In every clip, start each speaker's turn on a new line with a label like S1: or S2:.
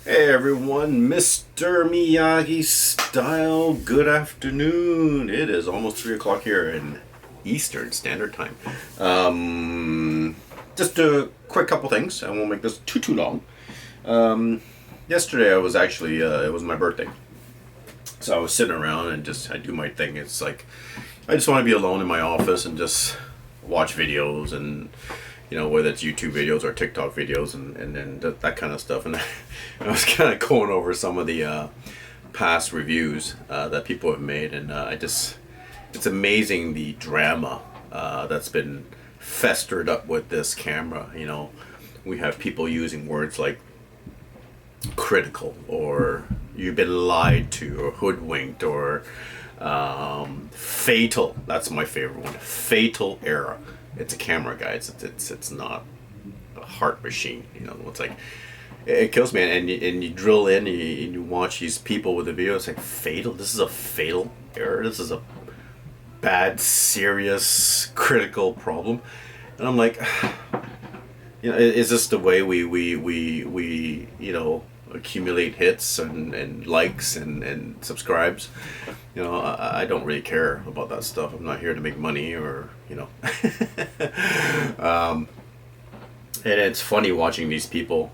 S1: Hey everyone, Mr. Miyagi-Style, good afternoon. It is almost 3 o'clock here in Eastern Standard Time. Just a quick couple things. I won't make this too long. Yesterday I was actually, it was my birthday. So I was sitting around and I do my thing. It's like, I just want to be alone in my office and just watch videos and whether it's YouTube videos or TikTok videos and that kind of stuff. And I was kind of going over some of the past reviews that people have made, and it's amazing the drama that's been festered up with this camera. We have people using words like critical, or you've been lied to, or hoodwinked, or fatal. That's my favorite one. Fatal error. It's a camera, guys. It's not a heart machine. It's like, it kills me. And you drill in and you watch these people with the video. It's like, fatal. This is a fatal error. This is a bad, serious, critical problem. And I'm like, is this the way we accumulate hits and likes and subscribes? I don't really care about that stuff. I'm not here to make money or and it's funny watching these people,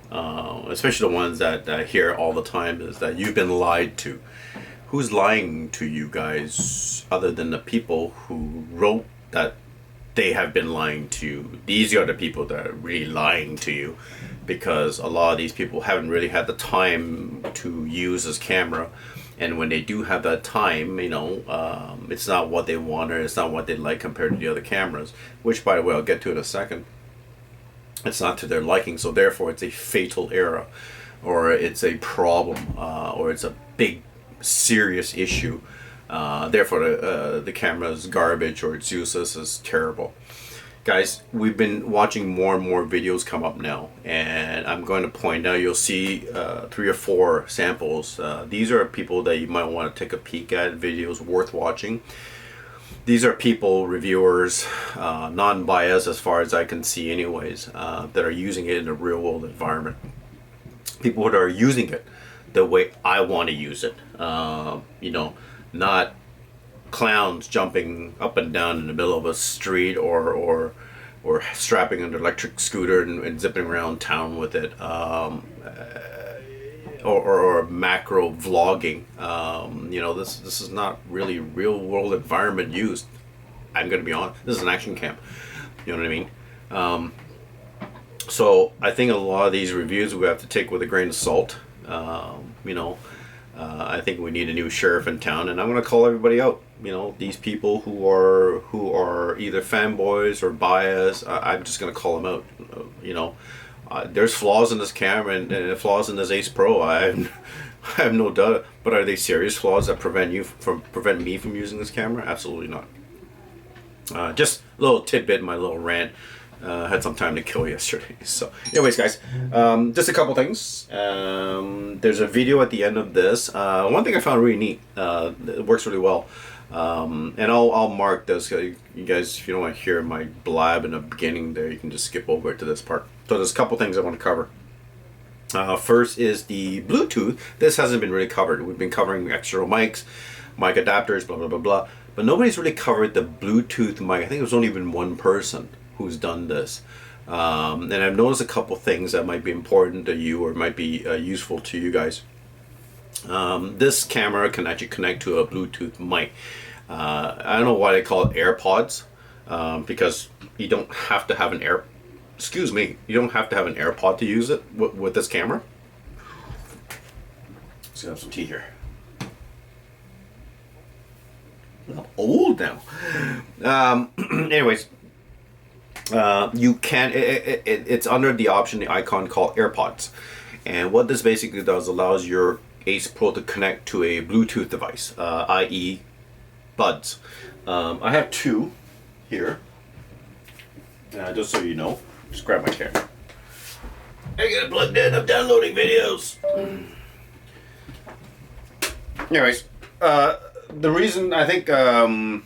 S1: especially the ones that I hear all the time, is that you've been lied to. Who's lying to you guys other than the people who wrote that they have been lying to you? These are the people that are really lying to you, because a lot of these people haven't really had the time to use this camera. And when they do have that time, it's not what they want, or it's not what they like compared to the other cameras, which, by the way, I'll get to in a second. It's not to their liking, so therefore it's a fatal error, or it's a problem, or it's a big, serious issue. Therefore, the camera is garbage, or it's useless, is terrible. Guys, we've been watching more and more videos come up now, and I'm going to point out, you'll see 3 or 4 samples. These are people that you might want to take a peek at, videos worth watching. These are people, reviewers, non-biased as far as I can see anyways, that are using it in a real world environment. People that are using it the way I want to use it. Not clowns jumping up and down in the middle of a street, or strapping an electric scooter and zipping around town with it, or macro vlogging. This is not really real world environment used. I'm gonna be honest, this is an action cam. You know what I mean? So I think a lot of these reviews we have to take with a grain of salt. I think we need a new sheriff in town, and I'm going to call everybody out. These people who are either fanboys or biased. I'm just going to call them out. There's flaws in this camera and flaws in this Ace Pro. I have no doubt. But are they serious flaws that prevent me from using this camera? Absolutely not. Just a little tidbit in my little rant. Had some time to kill yesterday. So anyways, guys, just a couple things. There's a video at the end of this. One thing I found really neat, it works really well, and I'll mark this. You guys, if you don't want to hear my blab in the beginning there, you can just skip over to this part. So there's a couple things I want to cover. First is the Bluetooth. This hasn't been really covered. We've been covering external mics, mic adapters, blah blah blah blah, but nobody's really covered the Bluetooth mic. I think there's only been one person who's done this, and I've noticed a couple things that might be important to you, or might be useful to you guys. This camera can actually connect to a Bluetooth mic. I don't know why they call it AirPods, because you don't have to have an you don't have to have an AirPod to use it with this camera. Let's have some tea here. I'm old now. Anyways, you can, it's under the option, the icon called AirPods, and what this basically does, allows your Ace Pro to connect to a Bluetooth device, i.e. buds. I have 2 here, just so you know. Just grab my camera. I got it plugged in. I'm downloading videos. Anyways, the reason I think there's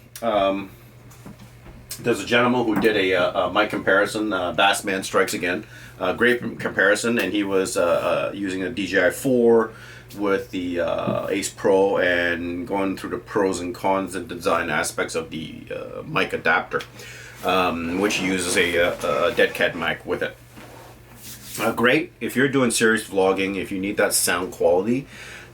S1: a gentleman who did a mic comparison. Bassman strikes again. Great comparison, and he was using a DJI 4 with the Ace Pro and going through the pros and cons and design aspects of the mic adapter, which uses a dead cat mic with it. Great if you're doing serious vlogging. If you need that sound quality,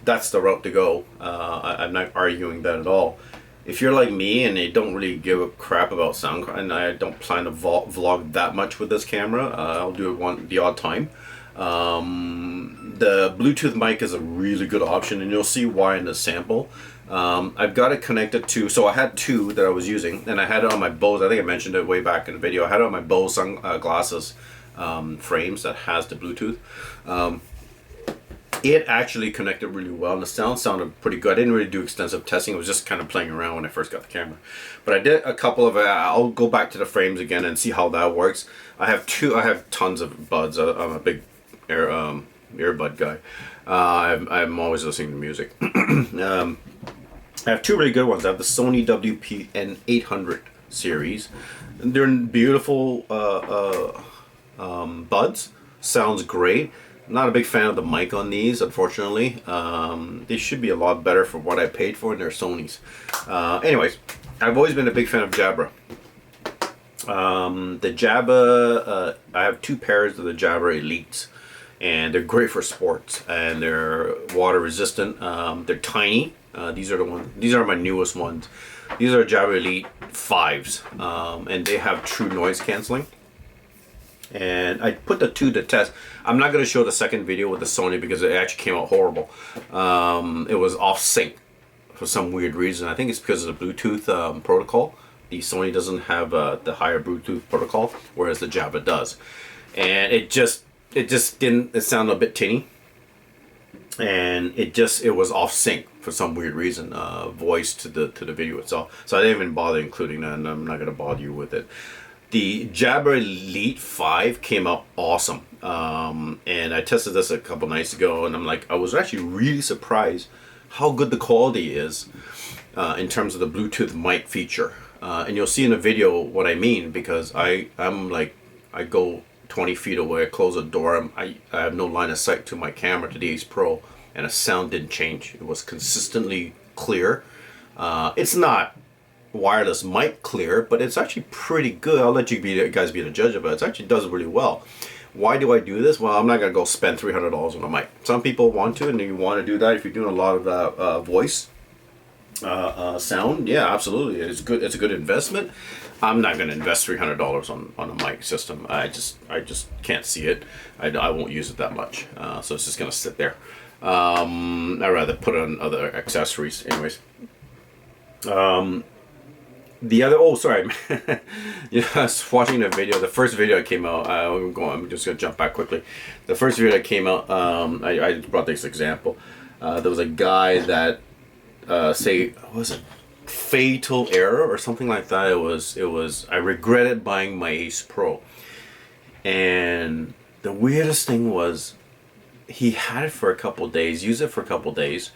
S1: that's the route to go. I'm not arguing that at all. If you're like me and you don't really give a crap about sound, and I don't plan to vlog that much with this camera, I'll do it the odd time. The Bluetooth mic is a really good option, and you'll see why in the sample. I've got it connected to, so I had two that I was using, and I had it on my Bose. I think I mentioned it way back in the video. I had it on my Bose sunglasses frames that has the Bluetooth. It actually connected really well, and the sound sounded pretty good. I didn't really do extensive testing. It was just kind of playing around when I first got the camera. But I did a couple of, I'll go back to the frames again and see how that works. I have tons of buds. I'm a big earbud guy. I'm always listening to music. I have two really good ones. I have the Sony WPN 800 series. They're beautiful buds. Sounds great. Not a big fan of the mic on these, unfortunately. They should be a lot better for what I paid for, and they're Sony's. Anyways, I've always been a big fan of Jabra. The Jabra, I have two pairs of the Jabra Elites, and they're great for sports, and they're water resistant. They're tiny. These are the ones. These are my newest ones. These are Jabra Elite 5s, and they have true noise canceling. And I put the two to test. I'm not going to show the second video with the Sony because it actually came out horrible. It was off sync for some weird reason. I think it's because of the Bluetooth protocol. The Sony doesn't have the higher Bluetooth protocol, whereas the Jabra does. And it just didn't. It sounded a bit tinny, and it was off sync for some weird reason. Voice to the video itself. So I didn't even bother including that, and I'm not going to bother you with it. The Jabra Elite 5 came out awesome, and I tested this a couple nights ago, and I was actually really surprised how good the quality is in terms of the Bluetooth mic feature. And you'll see in the video what I mean, because I go 20 feet away, I close the door, I have no line of sight to my camera, to the Ace Pro, and the sound didn't change. It was consistently clear. It's not wireless mic clear, but it's actually pretty good. I'll let you guys be the judge of it. It actually does really well. Why do I do this? Well, I'm not gonna go spend $300 on a mic. Some people want to, and you want to do that if you're doing a lot of voice sound. Yeah, absolutely, it's good. It's a good investment. I'm not gonna invest $300 on a mic system. I just can't see it. I won't use it that much, so it's just gonna sit there. I'd rather put on other accessories. Anyways. The other, sorry, yeah, I was watching the video. The first video that came out, I'm just gonna jump back quickly. The first video that came out, I brought this example. There was a guy that was it fatal error or something like that. It was I regretted buying my Ace Pro, and the weirdest thing was he had it for a couple days, used it for a couple days,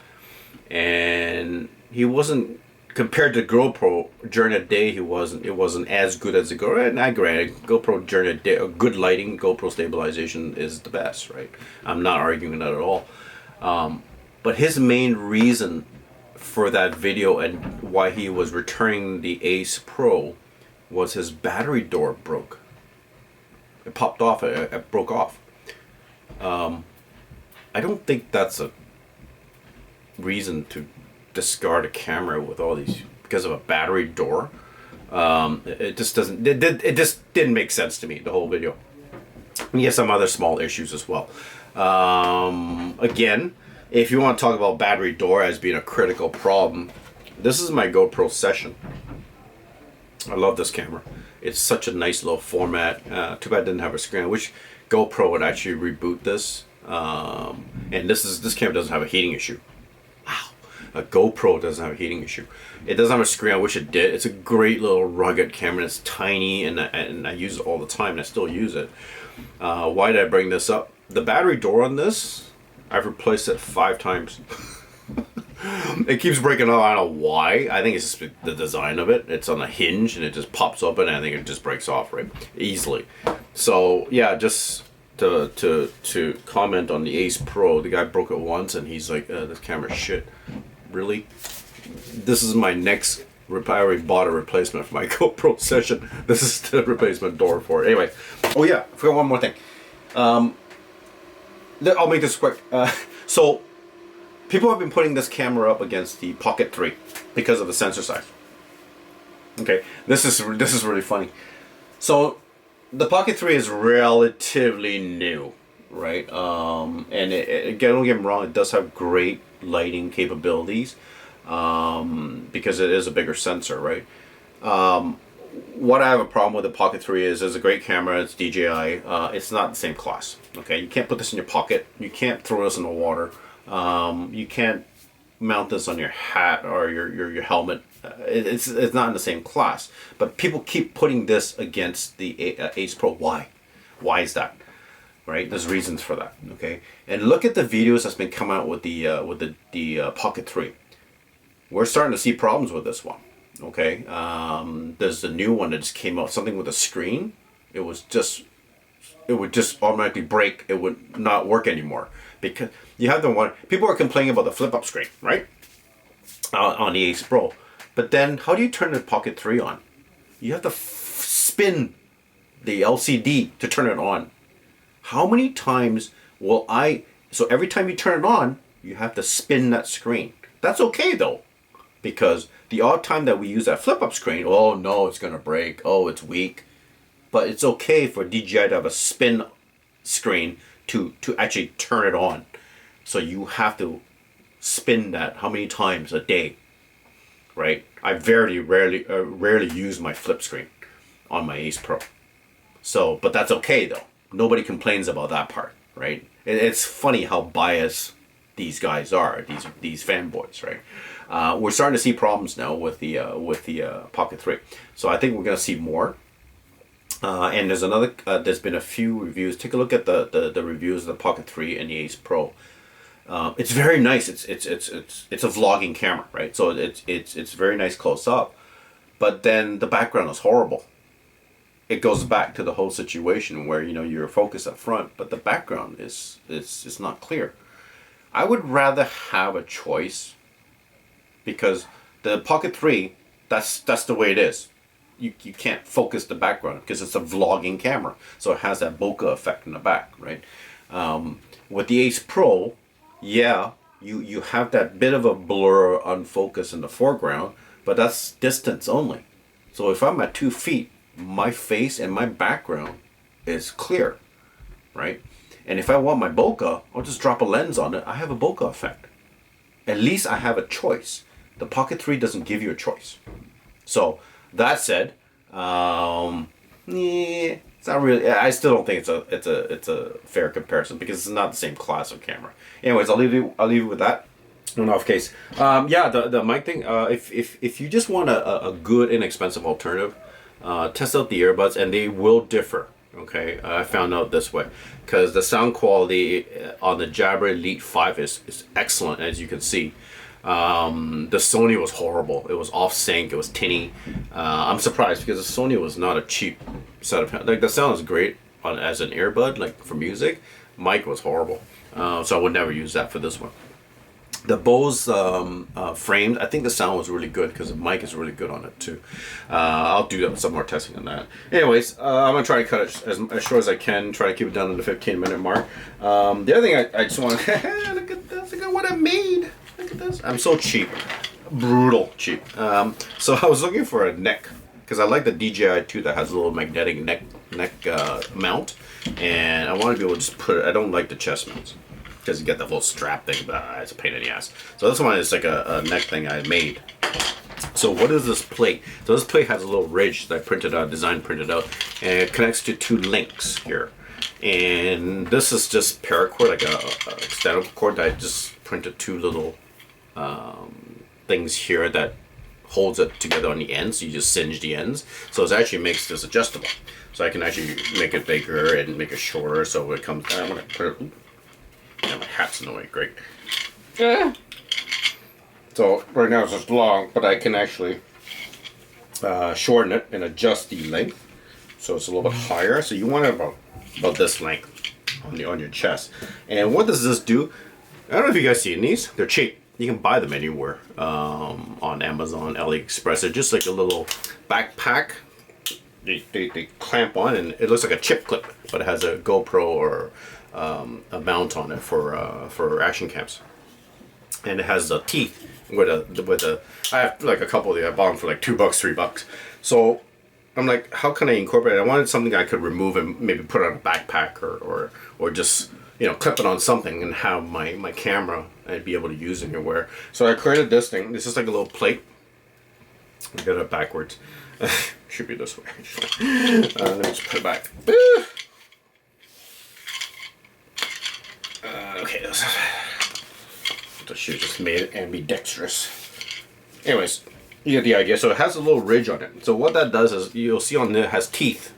S1: and he wasn't. Compared to GoPro during a day, it wasn't as good as the GoPro. And I granted, GoPro during a day, good lighting, GoPro stabilization is the best, right? I'm not arguing that at all. But his main reason for that video and why he was returning the Ace Pro was his battery door broke. It popped off. It broke off. I don't think that's a reason to discard a camera with all these because of a battery door. It just doesn't. It just didn't make sense to me. The whole video. And he has some other small issues as well. Again, if you want to talk about battery door as being a critical problem, this is my GoPro Session. I love this camera. It's such a nice little format. Too bad it didn't have a screen. I wish GoPro would actually reboot this. And this camera doesn't have a heating issue. A GoPro doesn't have a heating issue. It doesn't have a screen. I wish it did. It's a great little rugged camera. It's tiny, and I use it all the time, and I still use it. Why did I bring this up? The battery door on this, I've replaced it 5 times. It keeps breaking off. I don't know why. I think it's just the design of it. It's on a hinge, and it just pops open, and I think it just breaks off right easily. So yeah, just to comment on the Ace Pro. The guy broke it once, and he's like, "This camera's shit." Really? This is my next. I already bought a replacement for my GoPro session. This is the replacement door for it. Anyway, oh yeah, I forgot one more thing. I'll make this quick. So, people have been putting this camera up against the Pocket 3 because of the sensor size. Okay, this is really funny. So, the Pocket 3 is relatively new, right? And don't get me wrong, it does have great lighting capabilities. Because it is a bigger sensor, right? What I have a problem with the Pocket 3 is it's a great camera, it's DJI, it's not the same class, okay? You can't put this in your pocket, you can't throw this in the water, you can't mount this on your hat or your helmet. It's not in the same class, but people keep putting this against the Ace Pro. Why is that? Right? There's reasons for that, okay? And look at the videos that's been coming out with the Pocket 3. We're starting to see problems with this one, okay? There's a new one that just came out, something with a screen. It would just automatically break. It would not work anymore because you have the one. People are complaining about the flip-up screen, right? On the Ace Pro, but then how do you turn the Pocket 3 on? You have to spin the LCD to turn it on. How many times will So every time you turn it on, you have to spin that screen. That's okay though. Because the odd time that we use that flip-up screen, oh no, it's going to break, oh, it's weak. But it's okay for DJI to have a spin screen to actually turn it on. So you have to spin that how many times a day, right? I very rarely use my flip screen on my Ace Pro. So, but that's okay though. Nobody complains about that part, right? It's funny how biased these guys are, these fanboys, right? We're starting to see problems now with the Pocket 3, so I think we're going to see more. And there's been a few reviews. Take a look at the reviews of the Pocket 3 and the Ace Pro. It's very nice. It's a vlogging camera, right? So it's very nice close up, but then the background is horrible. It goes back to the whole situation where you're focused up front, but the background is not clear. I would rather have a choice. Because the Pocket 3, that's the way it is. You can't focus the background because it's a vlogging camera. So it has that bokeh effect in the back, right? With the Ace Pro, yeah, you have that bit of a blur or unfocus in the foreground, but that's distance only. So if I'm at 2 feet, my face and my background is clear, right? And if I want my bokeh, I'll just drop a lens on it. I have a bokeh effect. At least I have a choice. The Pocket 3 doesn't give you a choice. So that said, it's not really. I still don't think it's a fair comparison because it's not the same class of camera. Anyways, I'll leave you with that. On off case. Yeah, the mic thing. If you just want a good inexpensive alternative, test out the earbuds, and they will differ. Okay, I found out this way because the sound quality on the Jabra Elite 5 is excellent, as you can see. The Sony was horrible. It was off sync. It was tinny. I'm surprised because the Sony was not a cheap set of the sound is great as an earbud, like for music. Mic was horrible, so I would never use that for this one. The Bose framed, I think the sound was really good because the mic is really good on it too. I'll do some more testing on that. Anyways, I'm gonna try to cut it as short as I can. Try to keep it down to the 15-minute mark. The other thing I just want to look at this. Look at what I made. Look at this. I'm so cheap, brutal cheap. So I was looking for a neck because I like the DJI 2 that has a little magnetic neck mount, and I want to be able to just put it. I don't like the chest mounts because you get that little strap thing, but it's a pain in the ass. So this one is like a neck thing I made. So what is this plate? So this plate has a little ridge that I printed out, printed out, and it connects to 2 links here. And this is just paracord, like a extended cord that I just printed 2 little things here that holds it together on the ends. So you just singe the ends. So it actually makes this adjustable. So I can actually make it bigger and make it shorter. So it comes. I'm gonna put it. Yeah, my hat's in the way. Great. Yeah. So right now it's just long, but I can actually shorten it and adjust the length, so it's a little bit higher. So you want it about this length. on your chest. And what does this do? I don't know if you guys seen these. They're cheap. You can buy them anywhere, on Amazon, AliExpress. They're just like a little backpack. They clamp on, and it looks like a chip clip, but it has a GoPro or a mount on it for action cams. And it has the teeth with a. I have like a couple of these. I bought them for like $2, $3. So I'm like, how can I incorporate it? I wanted something I could remove and maybe put on a backpack or just, you know, clip it on something and have my camera and be able to use it anywhere. So I created this thing. This is like a little plate. I got it backwards. Should be this way. Let me just put it back. Okay, the shoe just made it ambidextrous. Anyways, you get the idea. So it has a little ridge on it. So what that does is, you'll see on there, it has teeth.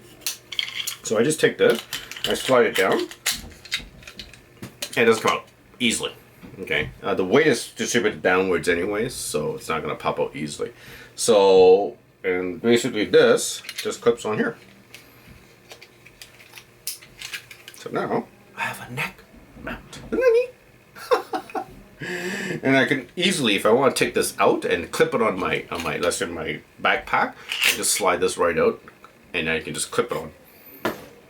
S1: So I just take this, I slide it down, and it doesn't come out easily. Okay, the weight is distributed downwards anyways, so it's not going to pop out easily. So, and basically this just clips on here. So now I have a neck mount. Isn't that neat? And I can easily, if I want to take this out and clip it on my let's say my backpack, I just slide this right out, and I can just clip it on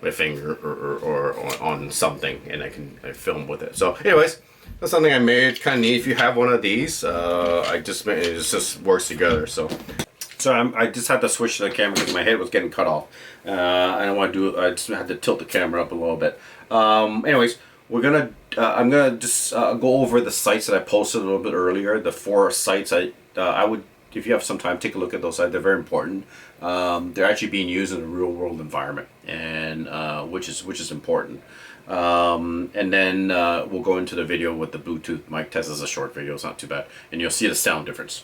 S1: my finger or on something, and I can film with it. So, anyways, that's something I made. Kind of neat. If you have one of these, it just works together. So I just had to switch to the camera because my head was getting cut off. I don't want to do. I just had to tilt the camera up a little bit. Anyways, I'm gonna just go over the sites that I posted a little bit earlier. The 4 sites I would, if you have some time, take a look at those sites. They're very important. They're actually being used in a real world environment, and which is important. And then we'll go into the video with the Bluetooth mic test. As a short video, it's not too bad, and you'll see the sound difference.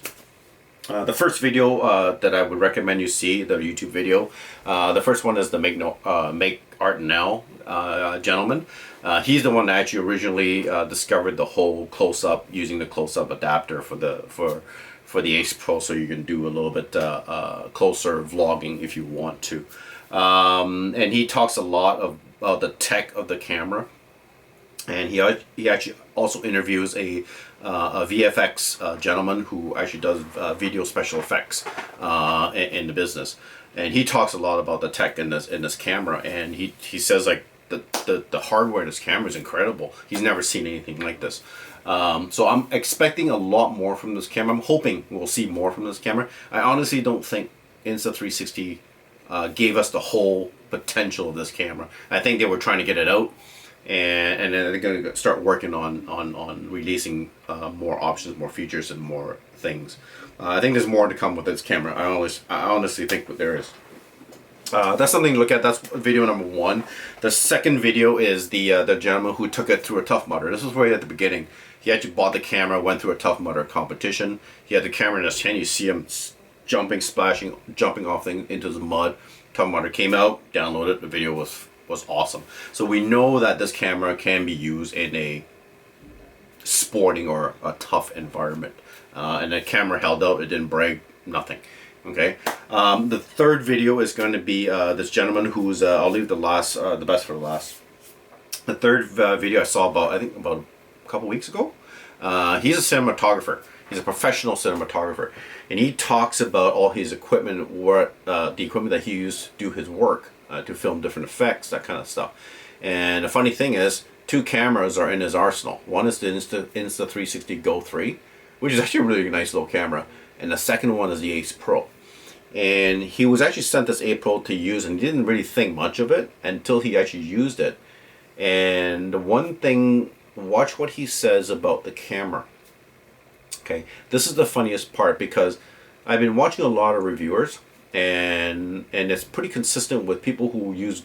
S1: The first video that I would recommend you see, the YouTube video, the first one is the Make Art Now gentleman. He's the one that actually originally discovered the whole close-up, using the close-up adapter for the Ace Pro, so you can do a little bit closer vlogging if you want to. And he talks a lot about the tech of the camera, and he actually also interviews a VFX gentleman who actually does video special effects in the business, and he talks a lot about the tech in this camera, and he says like the hardware in this camera is incredible. He's never seen anything like this. So I'm expecting a lot more from this camera. I'm hoping we'll see more from this camera. I honestly don't think Insta360 gave us the whole potential of this camera. I think they were trying to get it out, and then they're going to start working on releasing more options, more features, and more things. I think there's more to come with this camera. I honestly think that there is. That's something to look at. That's video number 1. The second video is the gentleman who took it through a Tough Mudder. This was right at the beginning. He actually bought the camera, went through a Tough Mudder competition. He had the camera in his hand. You see him jumping, splashing, jumping off things into the mud. Tough Mudder came out, downloaded. The video was awesome. So we know that this camera can be used in a sporting or a tough environment. And the camera held out. It didn't break. Nothing. Okay. The third video is going to be this gentleman who's I'll leave the best for the last. The third video I saw about a couple weeks ago. He's a cinematographer. He's a professional cinematographer, and he talks about all his equipment, the equipment that he used to do his work, to film different effects, that kind of stuff. And the funny thing is, 2 cameras are in his arsenal. One is the Insta360 Go 3, which is actually a really nice little camera, and the second one is the Ace Pro. And he was actually sent this Ace Pro to use, and he didn't really think much of it until he actually used it. And the one thing, watch what he says about the camera. Okay, this is the funniest part, because I've been watching a lot of reviewers, and it's pretty consistent with people who use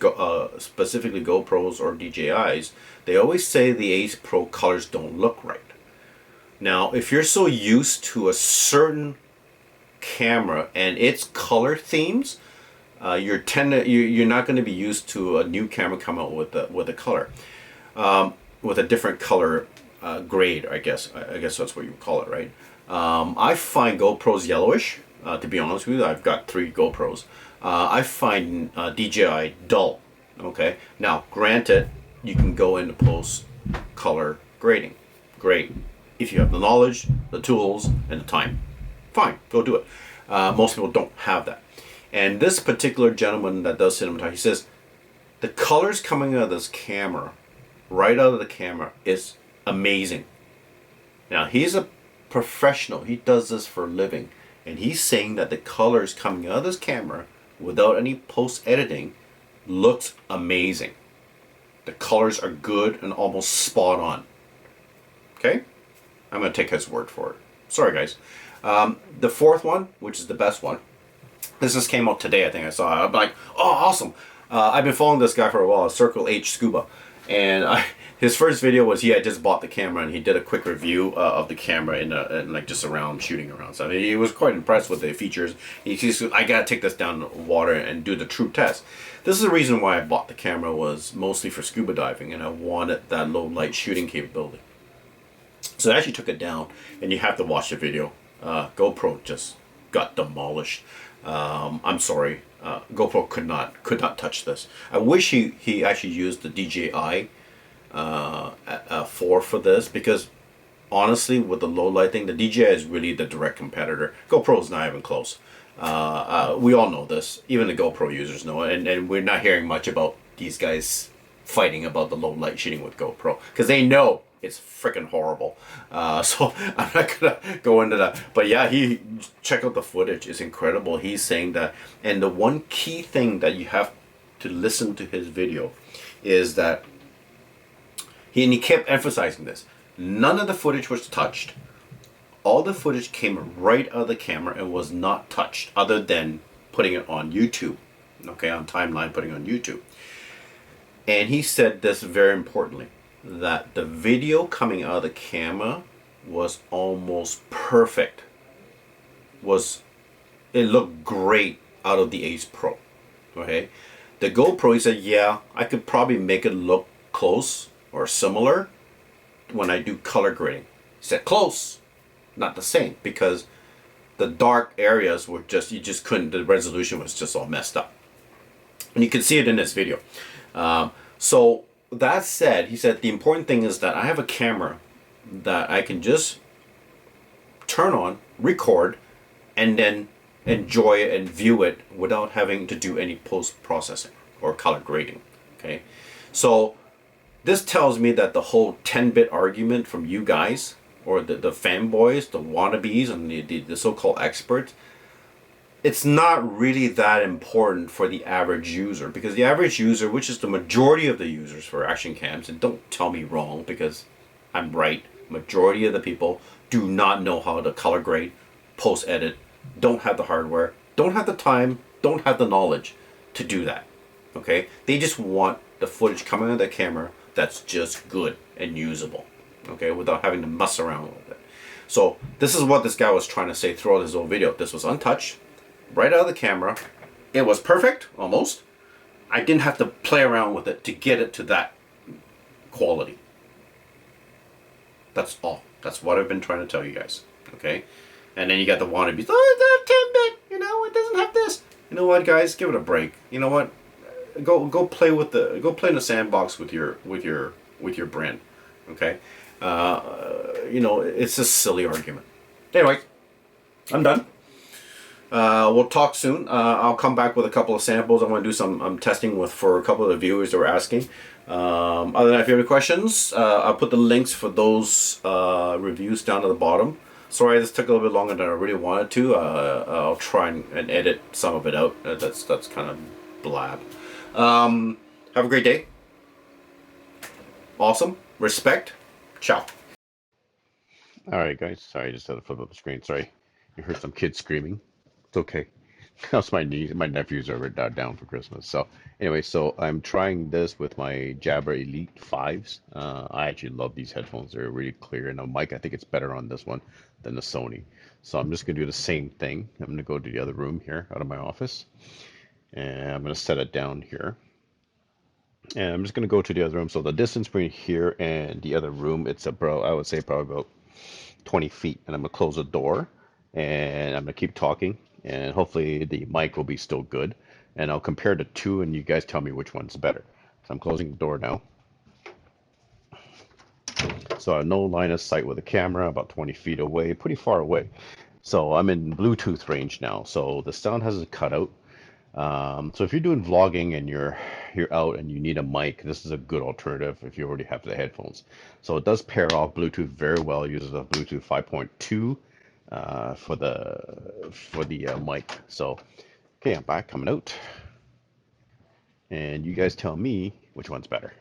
S1: specifically GoPros or DJIs. They always say the Ace Pro colors don't look right. Now, if you're so used to a certain camera and its color themes, you're not going to be used to a new camera come out with a color, with a different color grade. I guess that's what you would call it, right? I find GoPros yellowish. To be honest with you, I've got 3 GoPros. I find DJI dull. Okay, now granted, you can go into post color grading. Great. If you have the knowledge, the tools, and the time, fine, go do it. Most people don't have that. And this particular gentleman that does cinematography, he says, the colors coming out of this camera, right out of the camera, is amazing. Now, he's a professional. He does this for a living. And he's saying that the colors coming out of this camera, without any post-editing, looks amazing. The colors are good and almost spot on. Okay? I'm going to take his word for it. Sorry, guys. The fourth one, which is the best one, this just came out today, I think I saw it. I'm like, oh, awesome. I've been following this guy for a while, Circle H Scuba. And his first video was he had just bought the camera, and he did a quick review of the camera in like just around shooting around. So he was quite impressed with the features. He says, I got to take this down to water and do the true test. This is the reason why I bought the camera, was mostly for scuba diving, and I wanted that low light shooting capability. So I actually took it down, and you have to watch the video. GoPro just got demolished. I'm sorry, GoPro could not touch this. I wish he actually used the DJI 4 for this, because honestly, with the low light thing, the DJI is really the direct competitor. GoPro is not even close. We all know this. Even the GoPro users know it, and we're not hearing much about these guys fighting about the low light shooting with GoPro, because they know it's freaking horrible. So I'm not gonna go into that. But yeah, check out the footage. It's incredible. He's saying that, and the one key thing that you have to listen to his video is that he kept emphasizing this. None of the footage was touched. All the footage came right out of the camera and was not touched, other than putting it on YouTube. Okay, on timeline, putting it on YouTube. And he said this very importantly, that the video coming out of the camera was almost perfect. It looked great out of the Ace Pro. Okay, the GoPro, he said, yeah, I could probably make it look close or similar when I do color grading. He said close, not the same, because the dark areas were you just couldn't, the resolution was just all messed up. And you can see it in this video. So that said, he said the important thing is that I have a camera that I can just turn on, record, and then enjoy it and view it without having to do any post-processing or color grading. Okay, so this tells me that the whole 10-bit argument from you guys, or the fanboys, the wannabes, and the so-called experts, it's not really that important for the average user, because the average user, which is the majority of the users for action cams, and don't tell me wrong because I'm right, majority of the people do not know how to color grade, post edit, don't have the hardware, don't have the time, don't have the knowledge to do that. Okay, they just want the footage coming out of the camera that's just good and usable, okay, without having to mess around with it. So this is what this guy was trying to say throughout his whole video. This was untouched, right out of the camera. It was perfect, almost. I didn't have to play around with it to get it to that quality. That's all. That's what I've been trying to tell you guys, okay? And then you got the wannabes, oh, it's 10-bit, you know, it doesn't have this. You know what, guys? Give it a break. You know what? Go play in the sandbox with your brand, okay? You know, it's a silly argument. Anyway, I'm done. We'll talk soon. I'll come back with a couple of samples. I want to do some testing for a couple of the viewers that were asking. Other than that, if you have any questions, I'll put the links for those reviews down at the bottom. Sorry, this took a little bit longer than I really wanted to. I'll try and edit some of it out. That's kind of blab. Have a great day. Awesome. Respect. Ciao. Alright guys, sorry, I just had to flip up the screen. Sorry, you heard some kids screaming. It's okay. That's my nephews are down for Christmas. So anyway, so I'm trying this with my Jabra Elite 5s. I actually love these headphones. They're really clear, and the mic, I think it's better on this one than the Sony. So I'm just gonna do the same thing. I'm gonna go to the other room here out of my office, and I'm gonna set it down here. And I'm just gonna go to the other room. So the distance between here and the other room, it's I would say probably about 20 feet. And I'm gonna close the door, and I'm gonna keep talking, and hopefully the mic will be still good. And I'll compare the two, and you guys tell me which one's better. So I'm closing the door now. So I have no line of sight with the camera, about 20 feet away, pretty far away. So I'm in Bluetooth range now. So the sound has a cutout. So if you're doing vlogging and you're out and you need a mic, this is a good alternative if you already have the headphones. So it does pair off Bluetooth very well. It uses a Bluetooth 5.2 for the mic. So okay, I'm back coming out, and you guys tell me which one's better.